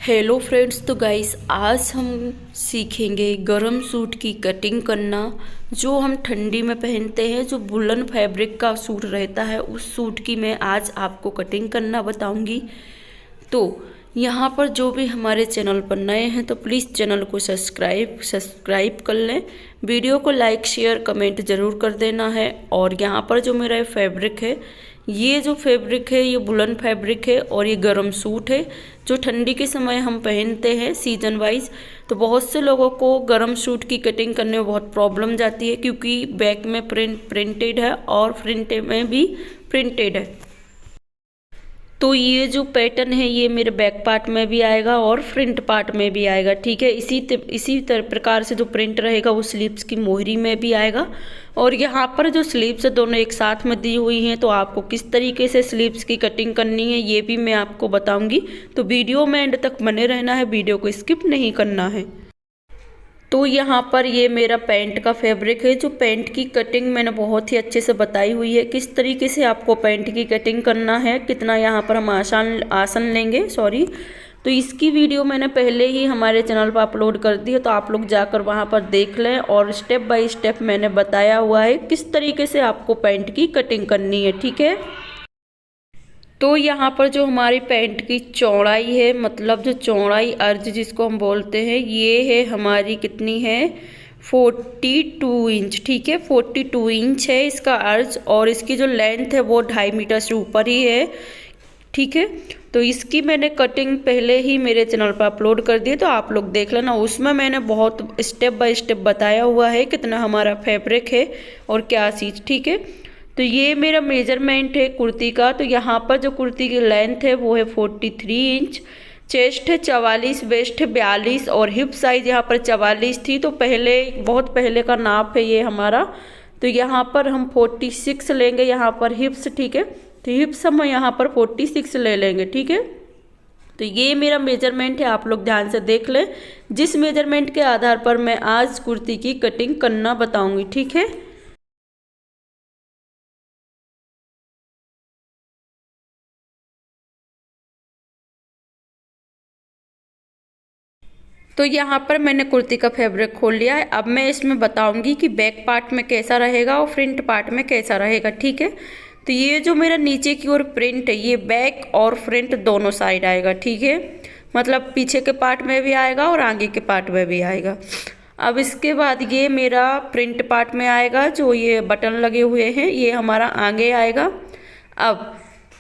Hello friends, तो guys आज हम सीखेंगे गरम सूट की कटिंग करना। जो हम ठंडी में पहनते हैं, जो वुलन फैब्रिक का सूट रहता है, उस सूट की मैं आज आपको कटिंग करना बताऊंगी। तो यहाँ पर जो भी हमारे चैनल पर नए हैं तो प्लीज़ चैनल को सब्सक्राइब कर लें। वीडियो को लाइक शेयर कमेंट ज़रूर कर देना है। और यहाँ पर जो मेरा फैब्रिक है, ये जो फैब्रिक है ये वुलन फैब्रिक है और ये गरम सूट है जो ठंडी के समय हम पहनते हैं सीजन वाइज। तो बहुत से लोगों को गरम सूट की कटिंग करने में बहुत प्रॉब्लम जाती है, क्योंकि बैक में प्रिंटेड है और फ्रंट में भी प्रिंटेड है। तो ये जो पैटर्न है ये मेरे बैक पार्ट में भी आएगा और फ्रंट पार्ट में भी आएगा, ठीक है। इसी प्रकार से जो प्रिंट रहेगा वो स्लीव्स की मोहरी में भी आएगा। और यहाँ पर जो स्लीव्स दोनों एक साथ में दी हुई हैं, तो आपको किस तरीके से स्लीव्स की कटिंग करनी है ये भी मैं आपको बताऊंगी। तो वीडियो में एंड तक बने रहना है, वीडियो को स्किप नहीं करना है। तो यहाँ पर ये मेरा पैंट का फैब्रिक है। जो पैंट की कटिंग मैंने बहुत ही अच्छे से बताई हुई है, किस तरीके से आपको पैंट की कटिंग करना है, कितना यहाँ पर हम आसन लेंगे तो इसकी वीडियो मैंने पहले ही हमारे चैनल पर अपलोड कर दी है, तो आप लोग जाकर वहाँ पर देख लें। और स्टेप बाय स्टेप मैंने बताया हुआ है किस तरीके से आपको पैंट की कटिंग करनी है, ठीक है। तो यहाँ पर जो हमारी पैंट की चौड़ाई है, मतलब जो चौड़ाई अर्ज जिसको हम बोलते हैं, ये है हमारी कितनी है 42 इंच, ठीक है। 42 इंच है इसका अर्ज। और इसकी जो लेंथ है वो 2.5 मीटर से ऊपर ही है, ठीक है। तो इसकी मैंने कटिंग पहले ही मेरे चैनल पर अपलोड कर दी है, तो आप लोग देख लेना। उसमें मैंने बहुत स्टेप बाय स्टेप बताया हुआ है कितना हमारा फैब्रिक है और क्या चीज़, ठीक है। तो ये मेरा मेजरमेंट है कुर्ती का। तो यहाँ पर जो कुर्ती की लेंथ है वो है 43 इंच, चेस्ट है 44, वेस्ट है 42 और हिप साइज यहाँ पर 44 थी। तो बहुत पहले का नाप है ये हमारा। तो यहाँ पर हम 46 लेंगे यहाँ पर हिप्स, ठीक है। तो हिप्स हम यहाँ पर 46 ले लेंगे, ठीक है। तो ये मेरा मेजरमेंट है, आप लोग ध्यान से देख लें। जिस मेजरमेंट के आधार पर मैं आज कुर्ती की कटिंग करना बताऊँगी, ठीक है। तो यहाँ पर मैंने कुर्ती का फैब्रिक खोल लिया है। अब मैं इसमें बताऊंगी कि बैक पार्ट में कैसा रहेगा और फ्रंट पार्ट में कैसा रहेगा, ठीक है। तो ये जो मेरा नीचे की ओर प्रिंट है ये बैक और फ्रंट दोनों साइड आएगा, ठीक है। मतलब पीछे के पार्ट में भी आएगा और आगे के पार्ट में भी आएगा। अब इसके बाद ये मेरा प्रिंट पार्ट में आएगा, जो ये बटन लगे हुए हैं ये हमारा आगे आएगा। अब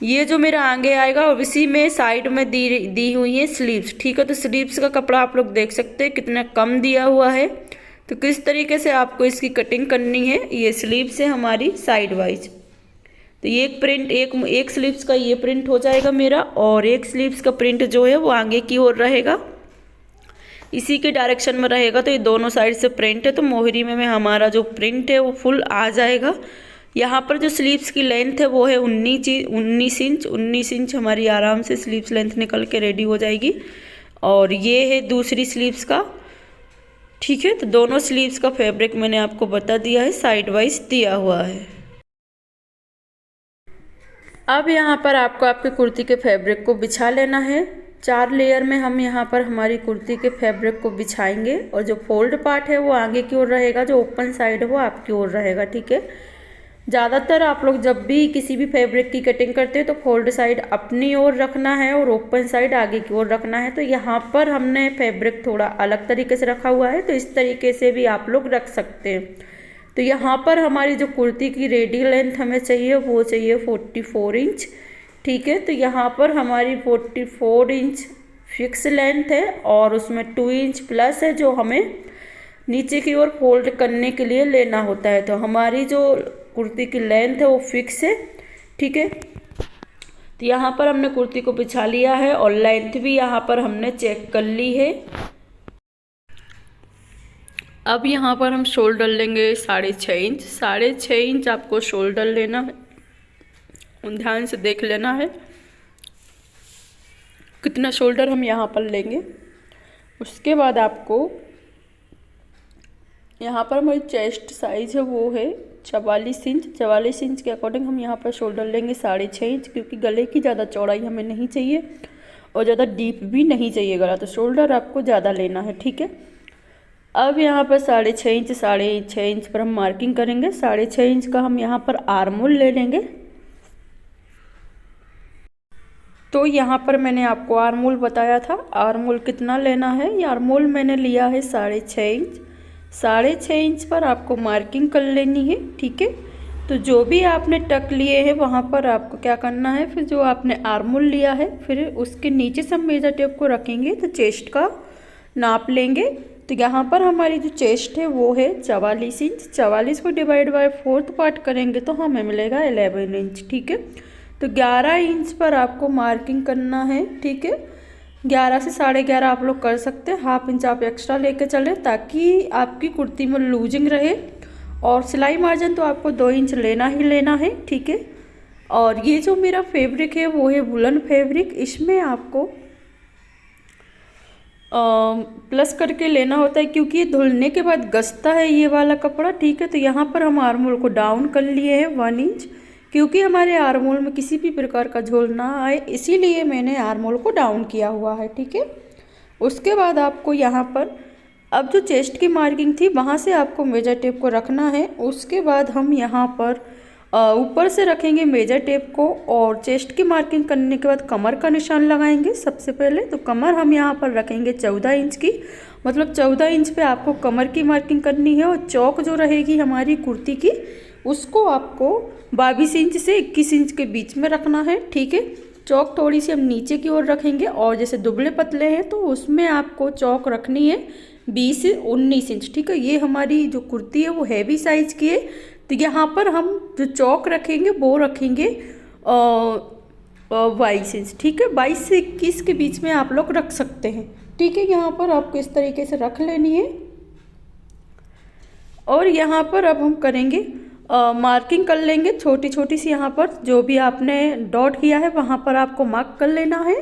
ये जो मेरा आगे आएगा और इसी में साइड में दी हुई है स्लीव्स, ठीक है। तो स्लीव्स का कपड़ा आप लोग देख सकते हैं कितना कम दिया हुआ है। तो किस तरीके से आपको इसकी कटिंग करनी है, ये स्लीव्स है हमारी साइड वाइज। तो ये एक स्लीव्स का ये प्रिंट हो जाएगा मेरा, और एक स्लीव्स का प्रिंट जो है वो आगे की ओर रहेगा, इसी के डायरेक्शन में रहेगा। तो ये दोनों साइड से प्रिंट है, तो मोहरी में हमारा जो प्रिंट है वो फुल आ जाएगा। यहाँ पर जो स्लीव्स की लेंथ है वो है 19 इंच हमारी आराम से स्लीव्स लेंथ निकल के रेडी हो जाएगी। और ये है दूसरी स्लीव्स का, ठीक है। तो दोनों स्लीव्स का फैब्रिक मैंने आपको बता दिया है, साइड वाइज दिया हुआ है। अब यहाँ पर आपको आपके कुर्ती के फैब्रिक को बिछा लेना है। 4 लेयर में हम यहाँ पर हमारी कुर्ती के फैब्रिक को बिछाएंगे। और जो फोल्ड पार्ट है वो आगे की ओर रहेगा, जो ओपन साइड है वो आपकी ओर रहेगा, ठीक है। ज़्यादातर आप लोग जब भी किसी भी फैब्रिक की कटिंग करते हैं तो फोल्ड साइड अपनी ओर रखना है और ओपन साइड आगे की ओर रखना है। तो यहाँ पर हमने फैब्रिक थोड़ा अलग तरीके से रखा हुआ है, तो इस तरीके से भी आप लोग रख सकते हैं। तो यहाँ पर हमारी जो कुर्ती की रेडी लेंथ हमें चाहिए वो चाहिए 44 इंच, ठीक है। तो यहाँ पर हमारी 44 इंच फिक्स लेंथ है और उसमें 2 इंच प्लस है जो हमें नीचे की ओर फोल्ड करने के लिए लेना होता है। तो हमारी जो कुर्ती की लेंथ है वो फिक्स है, ठीक है। तो यहाँ पर हमने कुर्ती को बिछा लिया है और लेंथ भी यहाँ पर हमने चेक कर ली है। अब यहाँ पर हम शोल्डर लेंगे 6.5 इंच। 6.5 इंच आपको शोल्डर लेना है, ध्यान से देख लेना है कितना शोल्डर हम यहाँ पर लेंगे। उसके बाद आपको यहाँ पर हमारी चेस्ट साइज है वो है 44 इंच। 44 इंच के अकॉर्डिंग हम यहाँ पर शोल्डर लेंगे 6.5 इंच, क्योंकि गले की ज़्यादा चौड़ाई हमें नहीं चाहिए। और ज़्यादा डीप भी नहीं चाहिए गला, तो शोल्डर आपको ज़्यादा लेना है, ठीक है। अब यहाँ पर 6.5 इंच पर हम मार्किंग करेंगे। 6.5 इंच का हम यहाँ पर आर्मोल ले लेंगे। तो यहाँ पर मैंने आपको आर्मोल बताया था, आर्मोल कितना लेना है। ये आर्मोल मैंने लिया है 6.5 इंच। 6.5 इंच पर आपको मार्किंग कर लेनी है, ठीक है। तो जो भी आपने टक लिए हैं वहाँ पर आपको क्या करना है, फिर जो आपने आर्मोल लिया है फिर उसके नीचे से हम मेजर टेप को रखेंगे तो चेस्ट का नाप लेंगे। तो यहाँ पर हमारी जो चेस्ट है वो है 44 इंच। 44 को डिवाइड बाय 4th पार्ट करेंगे तो हमें मिलेगा 11 इंच, ठीक है। तो 11 इंच पर आपको मार्किंग करना है, ठीक है। 11 से 11.5 आप लोग कर सकते हैं, ½ इंच आप एक्स्ट्रा लेके चलें ताकि आपकी कुर्ती में लूजिंग रहे। और सिलाई मार्जिन तो आपको 2 इंच लेना ही लेना है, ठीक है। और ये जो मेरा फैब्रिक है वो है वुलन फैब्रिक। इसमें आपको प्लस करके लेना होता है क्योंकि ये धुलने के बाद गसता है ये वाला कपड़ा, ठीक है। तो यहाँ पर हम आर्मोल को डाउन कर लिए हैं 1 इंच, क्योंकि हमारे आर्मोल में किसी भी प्रकार का झोल ना आए, इसीलिए मैंने आर्मोल को डाउन किया हुआ है, ठीक है। उसके बाद आपको यहाँ पर अब जो चेस्ट की मार्किंग थी वहाँ से आपको मेजर टेप को रखना है। उसके बाद हम यहाँ पर ऊपर से रखेंगे मेजर टेप को और चेस्ट की मार्किंग करने के बाद कमर का निशान लगाएंगे सबसे पहले। तो कमर हम यहाँ पर रखेंगे 14 इंच की, मतलब 14 इंच पे आपको कमर की मार्किंग करनी है। और चौक जो रहेगी हमारी कुर्ती की उसको आपको 22 इंच से 21 इंच के बीच में रखना है, ठीक है। चौक थोड़ी सी हम नीचे की ओर रखेंगे और जैसे दुबले पतले हैं तो उसमें आपको चौक रखनी है 20 से 19 इंच, ठीक है। ये हमारी जो कुर्ती है वो हैवी साइज़ की है, तो यहाँ पर हम जो चौक रखेंगे वो रखेंगे 22 इंच, ठीक है। 22 से 21 के बीच में आप लोग रख सकते हैं, ठीक है। यहाँ पर आपको इस तरीके से रख लेनी है। और यहाँ पर अब हम करेंगे मार्किंग कर लेंगे छोटी छोटी सी। यहाँ पर जो भी आपने डॉट किया है वहाँ पर आपको मार्क कर लेना है।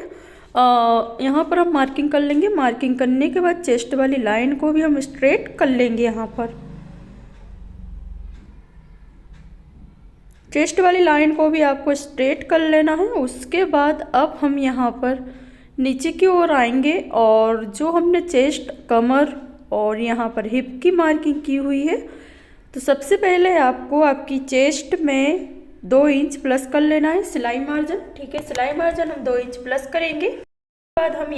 यहाँ पर हम मार्किंग कर लेंगे। मार्किंग करने के बाद चेस्ट वाली लाइन को भी हम स्ट्रेट कर लेंगे। यहाँ पर चेस्ट वाली लाइन को भी आपको स्ट्रेट कर लेना है। उसके बाद अब हम यहाँ पर नीचे की ओर आएंगे और जो हमने चेस्ट, कमर और यहाँ पर हिप की मार्किंग की हुई है, तो सबसे पहले आपको आपकी चेस्ट में 2 इंच प्लस कर लेना है सिलाई मार्जिन, ठीक है। सिलाई मार्जिन हम 2 इंच प्लस करेंगे। उसके बाद हम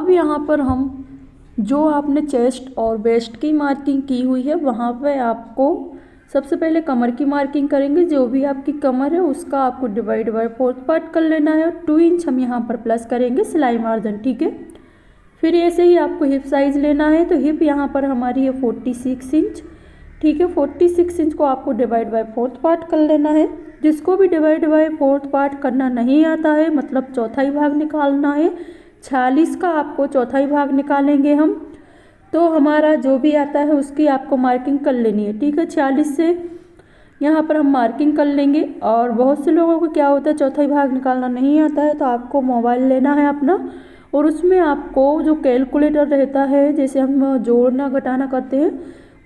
यहाँ पर हम जो आपने चेस्ट और वेस्ट की मार्किंग की हुई है वहाँ पे आपको सबसे पहले कमर की मार्किंग करेंगे। जो भी आपकी कमर है उसका आपको डिवाइड बाय 4th पार्ट कर लेना है और 2 इंच हम यहाँ पर प्लस करेंगे सिलाई मार्जिन, ठीक है। फिर ऐसे ही आपको हिप साइज़ लेना है। तो हिप यहाँ पर हमारी है 46 इंच, ठीक है। 46 इंच को आपको डिवाइड बाय 4th पार्ट कर लेना है। जिसको भी डिवाइड बाय 4th पार्ट करना नहीं आता है, मतलब चौथाई भाग निकालना है, 46 का आपको चौथाई भाग निकालेंगे हम, तो हमारा जो भी आता है उसकी आपको मार्किंग कर लेनी है, ठीक है। 46 से यहाँ पर हम मार्किंग कर लेंगे। और बहुत से लोगों को क्या होता है चौथाई भाग निकालना नहीं आता है, तो आपको मोबाइल लेना है अपना और उसमें आपको जो कैलकुलेटर रहता है, जैसे हम जोड़ना घटाना करते हैं,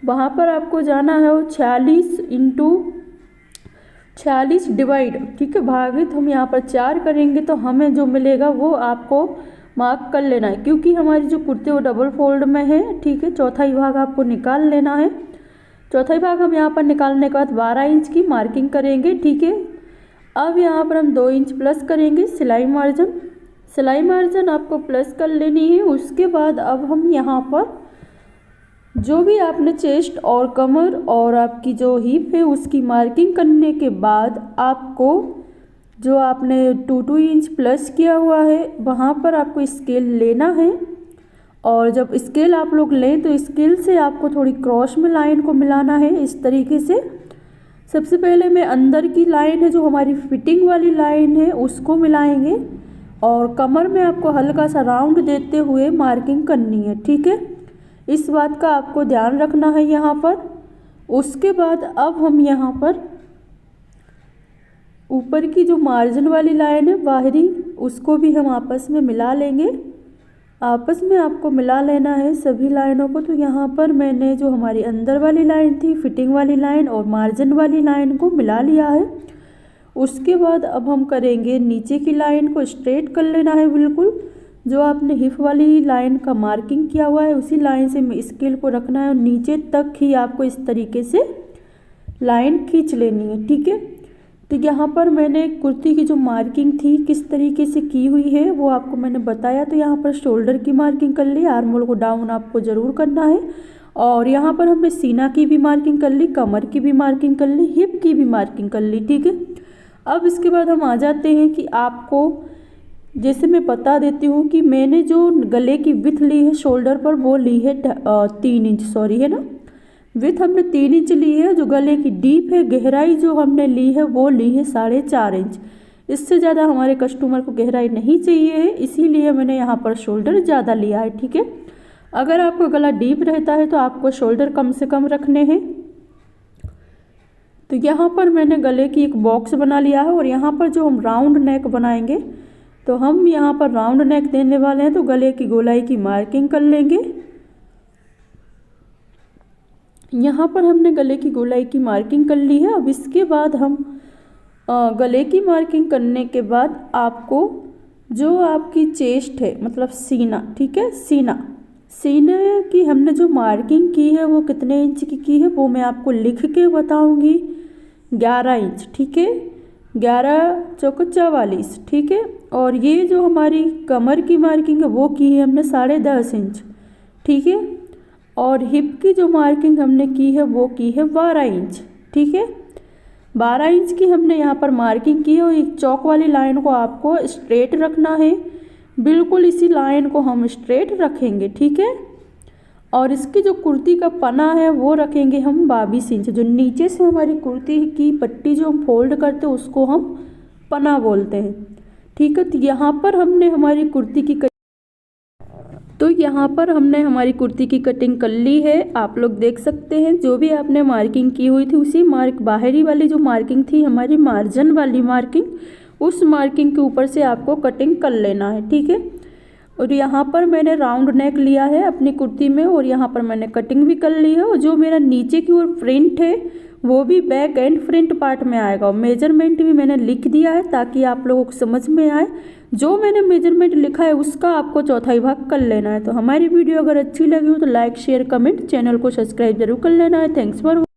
वहाँ पर आपको जाना है वो 46 इंटू 46 डिवाइड, ठीक है, भागित हम यहाँ पर 4 करेंगे तो हमें जो मिलेगा वो आपको मार्क कर लेना है। क्योंकि हमारी जो कुर्ती वो डबल फोल्ड में है, ठीक है। चौथाई भाग आपको निकाल लेना है। चौथाई भाग हम यहाँ पर निकालने के बाद 12 इंच की मार्किंग करेंगे, ठीक है। अब यहाँ पर हम 2 इंच प्लस करेंगे सिलाई मार्जिन। सिलाई मार्जिन आपको प्लस कर लेनी है। उसके बाद अब हम यहाँ पर जो भी आपने चेस्ट और कमर और आपकी जो हिप है उसकी मार्किंग करने के बाद आपको जो आपने 2 इंच प्लस किया हुआ है वहाँ पर आपको स्केल लेना है। और जब स्केल आप लोग लें तो स्केल से आपको थोड़ी क्रॉस में लाइन को मिलाना है इस तरीके से। सबसे पहले मैं अंदर की लाइन है जो हमारी फिटिंग वाली लाइन है उसको मिलाएंगे और कमर में आपको हल्का सा राउंड देते हुए मार्किंग करनी है, ठीक है। इस बात का आपको ध्यान रखना है यहाँ पर। उसके बाद अब हम यहाँ पर ऊपर की जो मार्जिन वाली लाइन है बाहरी, उसको भी हम आपस में मिला लेंगे। आपस में आपको मिला लेना है सभी लाइनों को। तो यहाँ पर मैंने जो हमारी अंदर वाली लाइन थी, फिटिंग वाली लाइन और मार्जिन वाली लाइन को मिला लिया है। उसके बाद अब हम करेंगे नीचे की लाइन को स्ट्रेट कर लेना है। बिल्कुल जो आपने हिप वाली लाइन का मार्किंग किया हुआ है उसी लाइन से स्केल को रखना है और नीचे तक ही आपको इस तरीके से लाइन खींच लेनी है। ठीक है, तो यहाँ पर मैंने कुर्ती की जो मार्किंग थी किस तरीके से की हुई है वो आपको मैंने बताया। तो यहाँ पर शोल्डर की मार्किंग कर ली, आर्म होल को डाउन आपको ज़रूर करना है। और यहाँ पर हमने सीना की भी मार्किंग कर ली, कमर की भी मार्किंग कर ली, हिप की भी मार्किंग कर ली। ठीक है, अब इसके बाद हम आ जाते हैं कि आपको जैसे मैं बता देती हूँ कि मैंने जो गले की विड्थ ली है शोल्डर पर वो ली है 3 इंच, सॉरी है ना, विड्थ हमने 3 इंच ली है। जो गले की डीप है, गहराई जो हमने ली है वो ली है 4.5 इंच। इससे ज़्यादा हमारे कस्टमर को गहराई नहीं चाहिए है, इसीलिए मैंने यहाँ पर शोल्डर ज़्यादा लिया है। ठीक है, अगर आपका गला डीप रहता है तो आपको शोल्डर कम से कम रखने हैं। तो यहाँ पर मैंने गले की एक बॉक्स बना लिया है और यहाँ पर जो हम राउंड नेक बनाएंगे तो हम यहाँ पर राउंड नेक देने वाले हैं, तो गले की गोलाई की मार्किंग कर लेंगे। यहाँ पर हमने गले की गोलाई की मार्किंग कर ली है। अब इसके बाद हम गले की मार्किंग करने के बाद आपको जो आपकी चेस्ट है मतलब सीना, ठीक है, सीने की हमने जो मार्किंग की है वो कितने इंच की है वो मैं आपको लिख के बताऊंगी। 11 इंच। ठीक है, 11 चौको 44। ठीक है, और ये जो हमारी कमर की मार्किंग है वो की है हमने 10.5 इंच। ठीक है, और हिप की जो मार्किंग हमने की है वो की है 12 इंच। ठीक है, 12 इंच की हमने यहाँ पर मार्किंग की है और एक चौक वाली लाइन को आपको स्ट्रेट रखना है। बिल्कुल इसी लाइन को हम स्ट्रेट रखेंगे। ठीक है, और इसकी जो कुर्ती का पना है वो रखेंगे हम 22 इंच। जो नीचे से हमारी कुर्ती की पट्टी जो हम फोल्ड करते हैं उसको हम पना बोलते हैं। ठीक है, तो यहाँ पर हमने हमारी कुर्ती की कटिंग कर ली है। आप लोग देख सकते हैं जो भी आपने मार्किंग की हुई थी उसी बाहरी वाली जो मार्किंग थी हमारी मार्जिन वाली मार्किंग, उस मार्किंग के ऊपर से आपको कटिंग कर लेना है। ठीक है, और यहाँ पर मैंने राउंड नेक लिया है अपनी कुर्ती में और यहाँ पर मैंने कटिंग भी कर ली है। और जो मेरा नीचे की ओर फ्रंट है वो भी बैक एंड फ्रंट पार्ट में आएगा और मेजरमेंट भी मैंने लिख दिया है ताकि आप लोगों को समझ में आए। जो मैंने मेजरमेंट लिखा है उसका आपको चौथाई भाग कर लेना है। तो हमारी वीडियो अगर अच्छी लगी हो तो लाइक शेयर कमेंट, चैनल को सब्सक्राइब जरूर कर लेना है। Thanks for